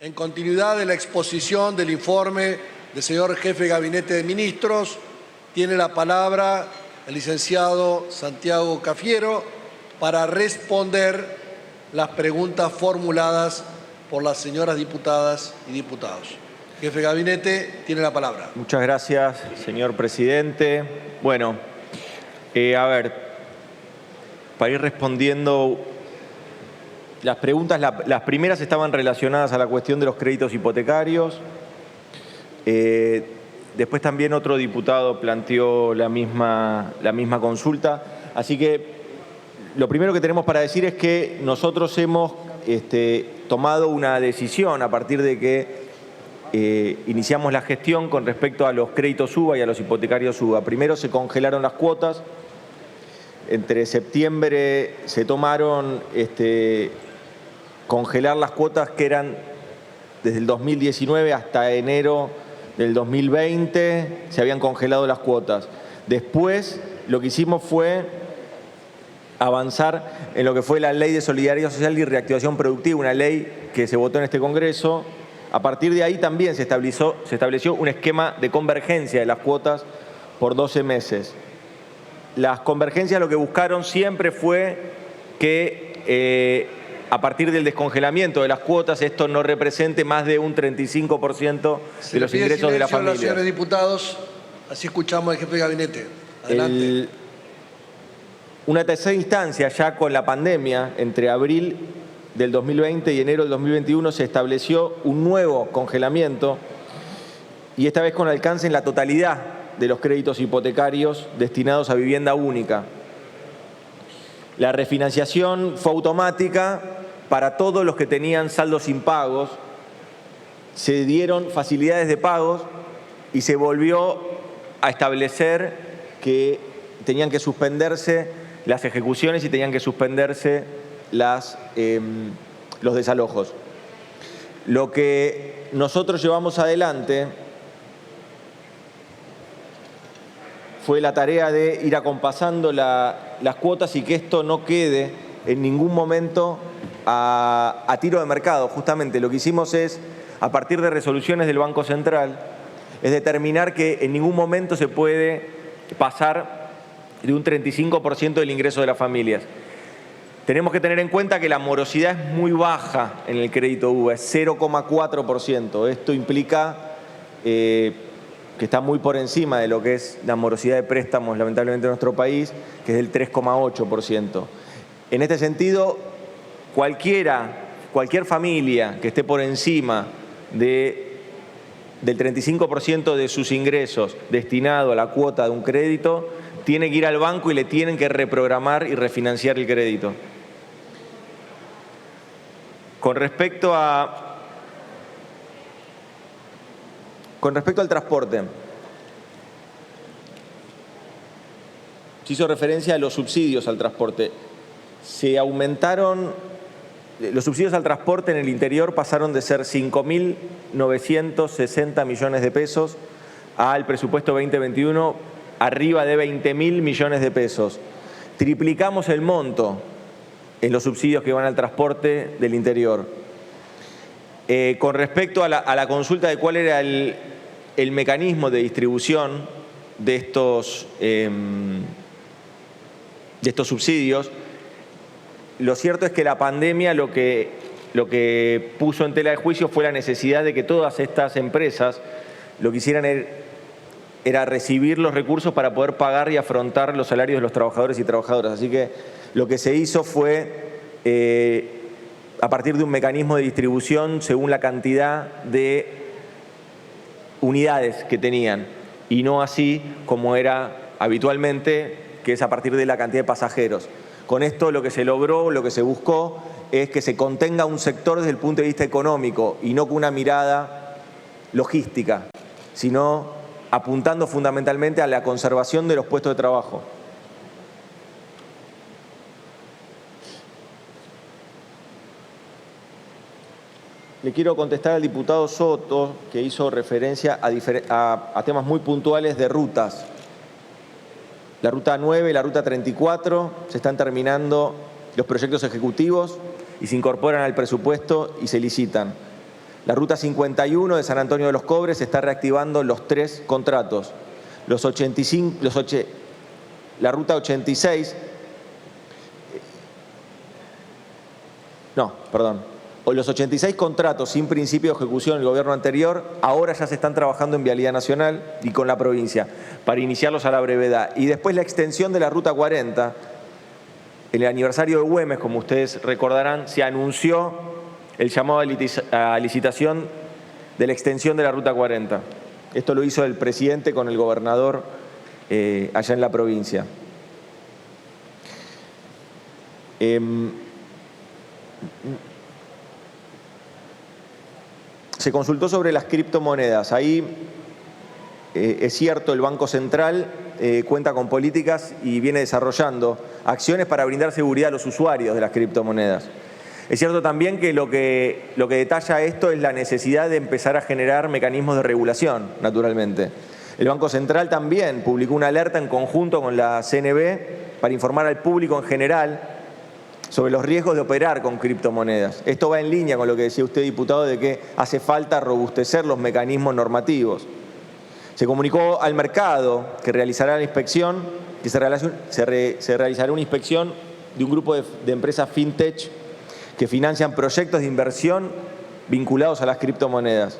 En continuidad de la exposición del informe del señor jefe de Gabinete de Ministros, tiene la palabra el licenciado Santiago Cafiero para responder las preguntas formuladas por las señoras diputadas y diputados. Jefe de Gabinete, tiene la palabra. Muchas gracias, señor presidente. Bueno, para ir respondiendo las preguntas, las primeras estaban relacionadas a la cuestión de los créditos hipotecarios. Después también otro diputado planteó la misma consulta. Así que lo primero que tenemos para decir es que nosotros hemos tomado una decisión a partir de que iniciamos la gestión con respecto a los créditos UBA y a los hipotecarios UBA. Primero se congelaron las cuotas. Entre septiembre se tomaron congelar las cuotas que eran desde el 2019 hasta enero del 2020, se habían congelado las cuotas. Después lo que hicimos fue avanzar en lo que fue la Ley de Solidaridad Social y Reactivación Productiva, una ley que se votó en este Congreso. A partir de ahí también se estableció un esquema de convergencia de las cuotas por 12 meses. Las convergencias lo que buscaron siempre fue que a partir del descongelamiento de las cuotas esto no represente más de un 35% de los ingresos de la familia. Señores diputados, así escuchamos al jefe de gabinete. Adelante. Una tercera instancia, ya con la pandemia, entre abril del 2020 y enero del 2021 se estableció un nuevo congelamiento y esta vez con alcance en la totalidad de los créditos hipotecarios destinados a vivienda única. La refinanciación fue automática para todos los que tenían saldos impagos, se dieron facilidades de pagos y se volvió a establecer que tenían que suspenderse las ejecuciones y tenían que suspenderse los desalojos. Lo que nosotros llevamos adelante fue la tarea de ir acompasando las cuotas y que esto no quede en ningún momento a tiro de mercado. Justamente lo que hicimos es, a partir de resoluciones del Banco Central, es determinar que en ningún momento se puede pasar de un 35% del ingreso de las familias. Tenemos que tener en cuenta que la morosidad es muy baja en el crédito UBA, es 0,4%. Esto implica que está muy por encima de lo que es la morosidad de préstamos, lamentablemente, en nuestro país, que es del 3,8%. En este sentido, cualquier familia que esté por encima del 35% de sus ingresos destinado a la cuota de un crédito, tiene que ir al banco y le tienen que reprogramar y refinanciar el crédito. Con respecto al transporte, se hizo referencia a los subsidios al transporte. Se aumentaron, los subsidios al transporte en el interior pasaron de ser 5.960 millones de pesos al presupuesto 2021 arriba de 20.000 millones de pesos. Triplicamos el monto en los subsidios que van al transporte del interior. Con respecto a la consulta de cuál era el mecanismo de distribución de estos subsidios, lo cierto es que la pandemia lo que puso en tela de juicio fue la necesidad de que todas estas empresas lo que hicieran era recibir los recursos para poder pagar y afrontar los salarios de los trabajadores y trabajadoras. Así que lo que se hizo fue, a partir de un mecanismo de distribución según la cantidad de unidades que tenían, y no así como era habitualmente, que es a partir de la cantidad de pasajeros. Con esto lo que se logró, lo que se buscó, es que se contenga un sector desde el punto de vista económico y no con una mirada logística, sino apuntando fundamentalmente a la conservación de los puestos de trabajo. Le quiero contestar al diputado Soto, que hizo referencia a temas muy puntuales de rutas. La ruta 9 y la ruta 34 se están terminando los proyectos ejecutivos y se incorporan al presupuesto y se licitan. La Ruta 51 de San Antonio de los Cobres está reactivando los 3 contratos. La Ruta 86, los 86 contratos sin principio de ejecución del gobierno anterior, ahora ya se están trabajando en Vialidad Nacional y con la provincia para iniciarlos a la brevedad. Y después la extensión de la Ruta 40, en el aniversario de Güemes, como ustedes recordarán, se anunció el llamado a licitación de la extensión de la Ruta 40. Esto lo hizo el presidente con el gobernador allá en la provincia. Se consultó sobre las criptomonedas. Ahí es cierto, el Banco Central cuenta con políticas y viene desarrollando acciones para brindar seguridad a los usuarios de las criptomonedas. Es cierto también que lo que detalla esto es la necesidad de empezar a generar mecanismos de regulación, naturalmente. El Banco Central también publicó una alerta en conjunto con la CNB para informar al público en general sobre los riesgos de operar con criptomonedas. Esto va en línea con lo que decía usted, diputado, de que hace falta robustecer los mecanismos normativos. Se comunicó al mercado que realizará la inspección, que se realizará una inspección de un grupo de empresas fintech que financian proyectos de inversión vinculados a las criptomonedas.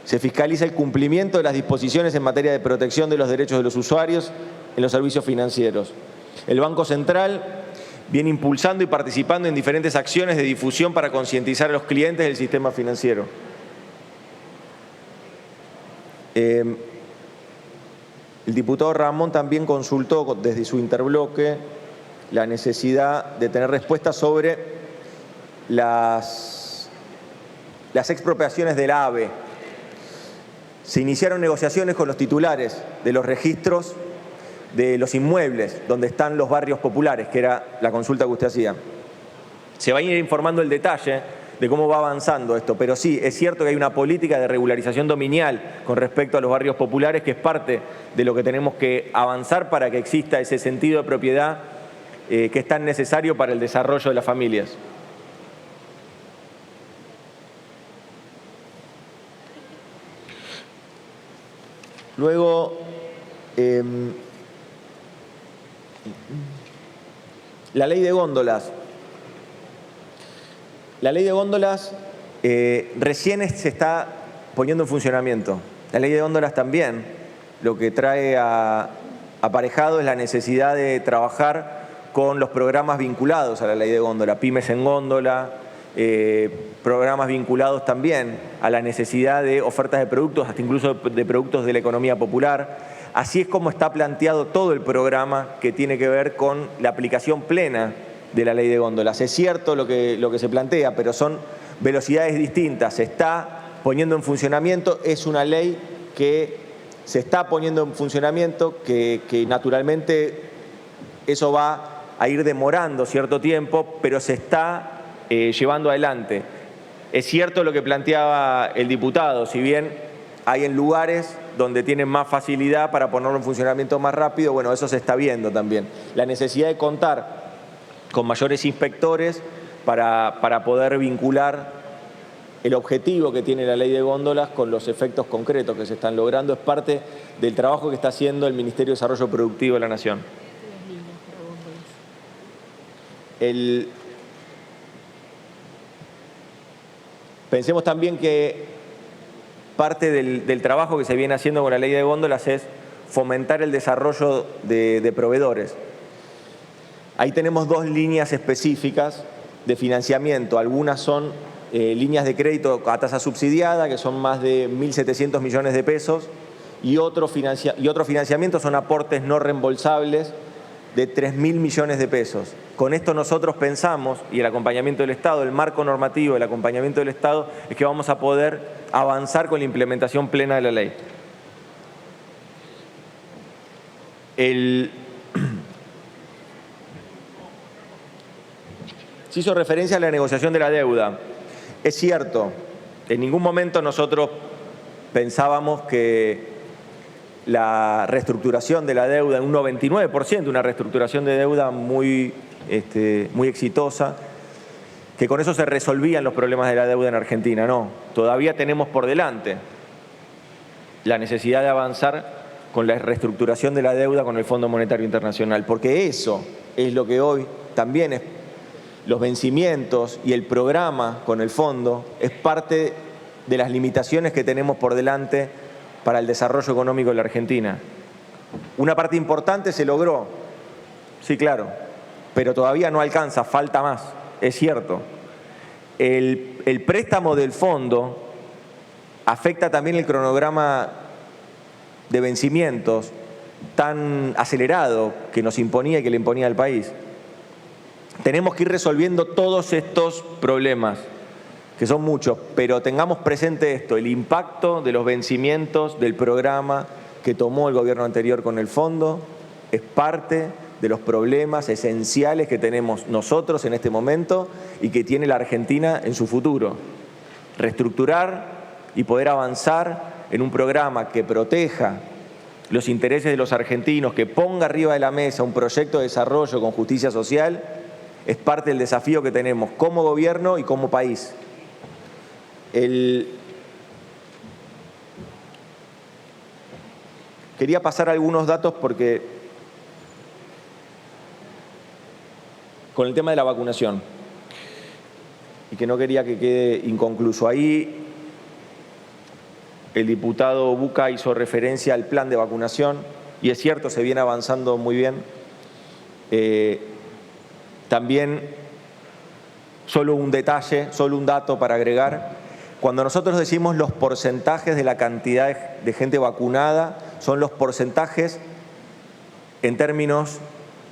Se fiscaliza el cumplimiento de las disposiciones en materia de protección de los derechos de los usuarios en los servicios financieros. El Banco Central viene impulsando y participando en diferentes acciones de difusión para concientizar a los clientes del sistema financiero. El diputado Ramón también consultó desde su interbloque la necesidad de tener respuestas sobre las expropiaciones del AVE. Se iniciaron negociaciones con los titulares de los registros de los inmuebles donde están los barrios populares, que era la consulta que usted hacía. Se va a ir informando el detalle de cómo va avanzando esto, pero sí, es cierto que hay una política de regularización dominial con respecto a los barrios populares, que es parte de lo que tenemos que avanzar para que exista ese sentido de propiedad que es tan necesario para el desarrollo de las familias. Luego, la ley de góndolas. La ley de góndolas recién se está poniendo en funcionamiento. La ley de góndolas también lo que trae aparejado es la necesidad de trabajar con los programas vinculados a la ley de góndola, pymes en góndola, programas vinculados también a la necesidad de ofertas de productos, hasta incluso de productos de la economía popular. Así es como está planteado todo el programa que tiene que ver con la aplicación plena de la ley de góndolas. Es cierto lo que se plantea, pero son velocidades distintas. Se está poniendo en funcionamiento, es una ley que se está poniendo en funcionamiento, que naturalmente eso va a ir demorando cierto tiempo, pero se está llevando adelante. Es cierto lo que planteaba el diputado, si bien hay en lugares donde tienen más facilidad para ponerlo en funcionamiento más rápido, bueno, eso se está viendo también. La necesidad de contar con mayores inspectores para poder vincular el objetivo que tiene la ley de góndolas con los efectos concretos que se están logrando es parte del trabajo que está haciendo el Ministerio de Desarrollo Productivo de la Nación. Pensemos también que parte del trabajo que se viene haciendo con la ley de góndolas es fomentar el desarrollo de proveedores. Ahí tenemos dos líneas específicas de financiamiento. Algunas son líneas de crédito a tasa subsidiada, que son más de 1.700 millones de pesos, y otro financiamiento son aportes no reembolsables de 3.000 millones de pesos. Con esto nosotros pensamos, y el acompañamiento del Estado, el marco normativo del acompañamiento del Estado, es que vamos a poder avanzar con la implementación plena de la ley. Se hizo referencia a la negociación de la deuda. Es cierto, en ningún momento nosotros pensábamos que la reestructuración de la deuda en un 99%, una reestructuración de deuda muy exitosa, que con eso se resolvían los problemas de la deuda en Argentina. No, todavía tenemos por delante la necesidad de avanzar con la reestructuración de la deuda con el Fondo Monetario Internacional, porque eso es lo que hoy también es, los vencimientos y el programa con el fondo es parte de las limitaciones que tenemos por delante para el desarrollo económico de la Argentina. Una parte importante se logró, sí, claro, pero todavía no alcanza, falta más, es cierto. El préstamo del fondo afecta también el cronograma de vencimientos tan acelerado que nos imponía y que le imponía al país. Tenemos que ir resolviendo todos estos problemas, que son muchos, pero tengamos presente esto, el impacto de los vencimientos del programa que tomó el gobierno anterior con el fondo es parte de los problemas esenciales que tenemos nosotros en este momento y que tiene la Argentina en su futuro. Reestructurar y poder avanzar en un programa que proteja los intereses de los argentinos, que ponga arriba de la mesa un proyecto de desarrollo con justicia social, es parte del desafío que tenemos como gobierno y como país. Quería pasar algunos datos porque con el tema de la vacunación y que no quería que quede inconcluso. Ahí el diputado Buca hizo referencia al plan de vacunación y es cierto, se viene avanzando muy bien. También, solo un detalle, solo un dato para agregar. Cuando nosotros decimos los porcentajes de la cantidad de gente vacunada, son los porcentajes en términos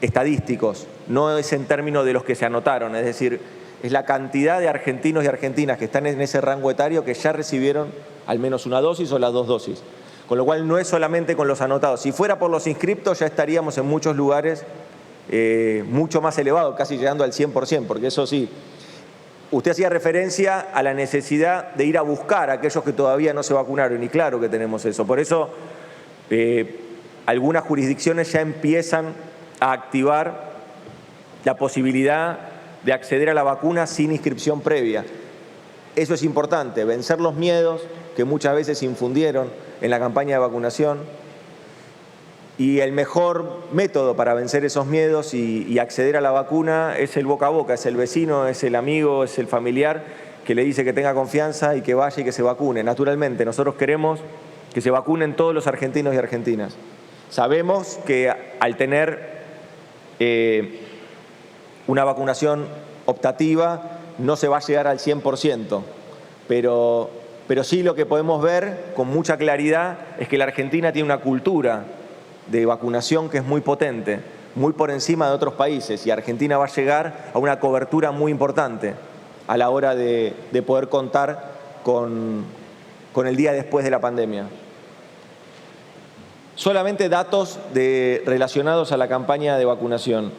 estadísticos, no es en términos de los que se anotaron, es decir, es la cantidad de argentinos y argentinas que están en ese rango etario que ya recibieron al menos una dosis o las 2 dosis. Con lo cual no es solamente con los anotados. Si fuera por los inscriptos ya estaríamos en muchos lugares mucho más elevado, casi llegando al 100%, porque eso sí, usted hacía referencia a la necesidad de ir a buscar a aquellos que todavía no se vacunaron, y claro que tenemos eso. Por eso algunas jurisdicciones ya empiezan a activar la posibilidad de acceder a la vacuna sin inscripción previa. Eso es importante, vencer los miedos que muchas veces se infundieron en la campaña de vacunación. Y el mejor método para vencer esos miedos y acceder a la vacuna es el boca a boca, es el vecino, es el amigo, es el familiar que le dice que tenga confianza y que vaya y que se vacune. Naturalmente, nosotros queremos que se vacunen todos los argentinos y argentinas. Sabemos que al tener una vacunación optativa no se va a llegar al 100%, pero sí lo que podemos ver con mucha claridad es que la Argentina tiene una cultura de vacunación que es muy potente, muy por encima de otros países, y Argentina va a llegar a una cobertura muy importante a la hora de poder contar con el día después de la pandemia. Solamente datos relacionados a la campaña de vacunación.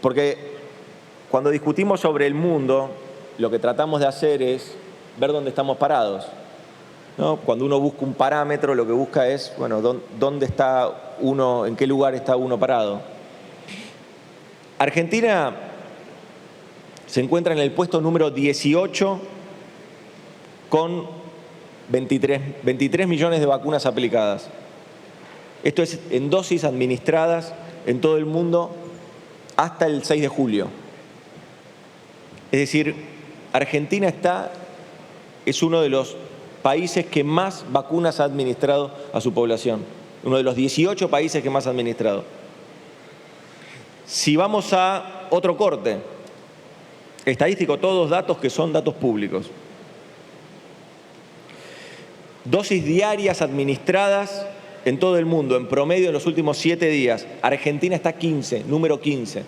Porque cuando discutimos sobre el mundo, lo que tratamos de hacer es ver dónde estamos parados, ¿no? Cuando uno busca un parámetro, lo que busca es, bueno, dónde está uno, en qué lugar está uno parado. Argentina se encuentra en el puesto número 18 con 23 millones de vacunas aplicadas. Esto es en dosis administradas en todo el mundo hasta el 6 de julio. Es decir, Argentina es uno de los países que más vacunas ha administrado a su población. Uno de los 18 países que más ha administrado. Si vamos a otro corte estadístico, todos datos que son datos públicos. Dosis diarias administradas en todo el mundo, en promedio en los últimos 7 días. Argentina está 15, número 15.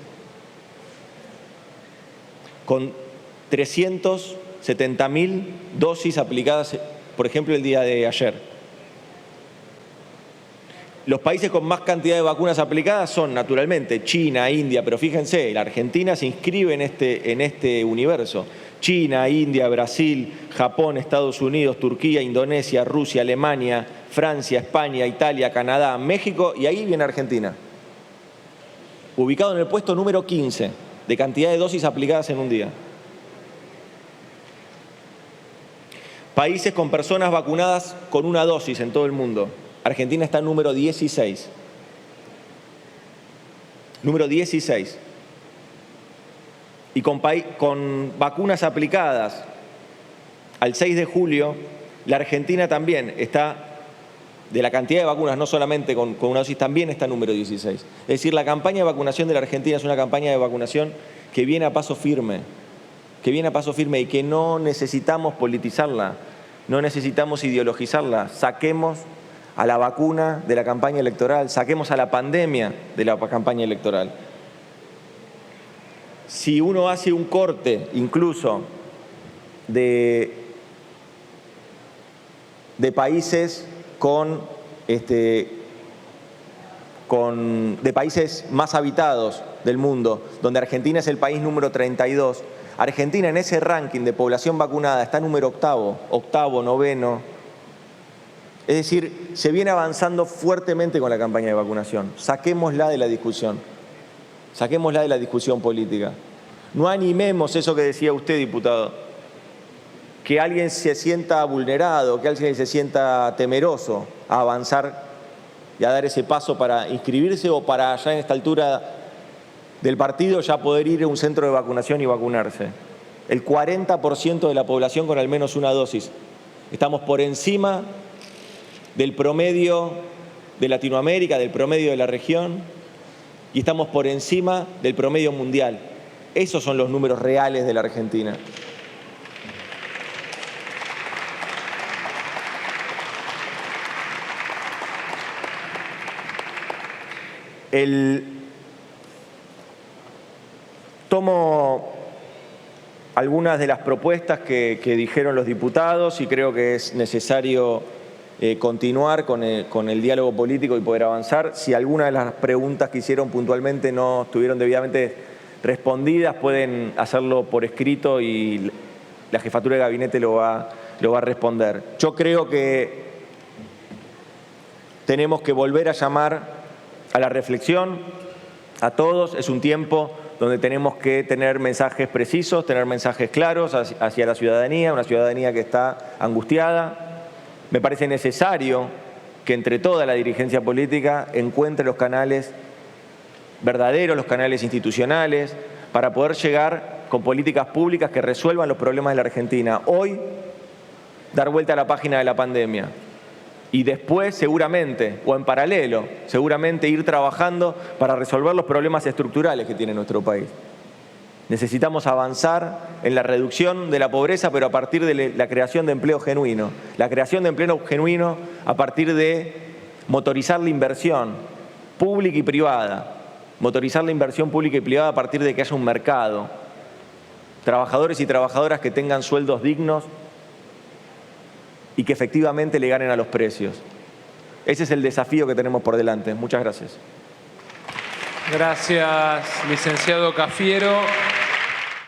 Con 370.000 dosis aplicadas, por ejemplo, el día de ayer. Los países con más cantidad de vacunas aplicadas son, naturalmente, China, India, pero fíjense, la Argentina se inscribe en este universo. China, India, Brasil, Japón, Estados Unidos, Turquía, Indonesia, Rusia, Alemania, Francia, España, Italia, Canadá, México, y ahí viene Argentina. Ubicado en el puesto número 15. de cantidad de dosis aplicadas en un día. Países con personas vacunadas con una dosis en todo el mundo. Argentina está en número 16. Número 16. Y con vacunas aplicadas al 6 de julio, la Argentina también está, de la cantidad de vacunas, no solamente con una dosis, también está número 16. Es decir, la campaña de vacunación de la Argentina es una campaña de vacunación que viene a paso firme, y que no necesitamos politizarla, no necesitamos ideologizarla. Saquemos a la vacuna de la campaña electoral, saquemos a la pandemia de la campaña electoral. Si uno hace un corte incluso de países de países más habitados del mundo, donde Argentina es el país número 32, Argentina en ese ranking de población vacunada está número octavo, noveno. Es decir, se viene avanzando fuertemente con la campaña de vacunación. Saquémosla de la discusión. Saquémosla de la discusión política. No animemos eso que decía usted, diputado, que alguien se sienta vulnerado, que alguien se sienta temeroso a avanzar y a dar ese paso para inscribirse o para ya en esta altura del partido ya poder ir a un centro de vacunación y vacunarse. El 40% de la población con al menos una dosis. Estamos por encima del promedio de Latinoamérica, del promedio de la región, y estamos por encima del promedio mundial. Esos son los números reales de la Argentina. Tomo algunas de las propuestas que dijeron los diputados y creo que es necesario continuar con el diálogo político y poder avanzar. Si alguna de las preguntas que hicieron puntualmente no estuvieron debidamente respondidas, pueden hacerlo por escrito y la jefatura de gabinete lo va a responder. Yo creo que tenemos que volver a llamar a la reflexión a todos. Es un tiempo donde tenemos que tener mensajes precisos, tener mensajes claros hacia la ciudadanía, una ciudadanía que está angustiada. Me parece necesario que entre toda la dirigencia política encuentre los canales verdaderos, los canales institucionales, para poder llegar con políticas públicas que resuelvan los problemas de la Argentina. Hoy, dar vuelta a la página de la pandemia. Y después, seguramente, o en paralelo, seguramente ir trabajando para resolver los problemas estructurales que tiene nuestro país. Necesitamos avanzar en la reducción de la pobreza, pero a partir de la creación de empleo genuino. La creación de empleo genuino a partir de motorizar la inversión pública y privada. Motorizar la inversión pública y privada a partir de que haya un mercado. Trabajadores y trabajadoras que tengan sueldos dignos y que efectivamente le ganen a los precios. Ese es el desafío que tenemos por delante. Muchas gracias. Gracias, licenciado Cafiero.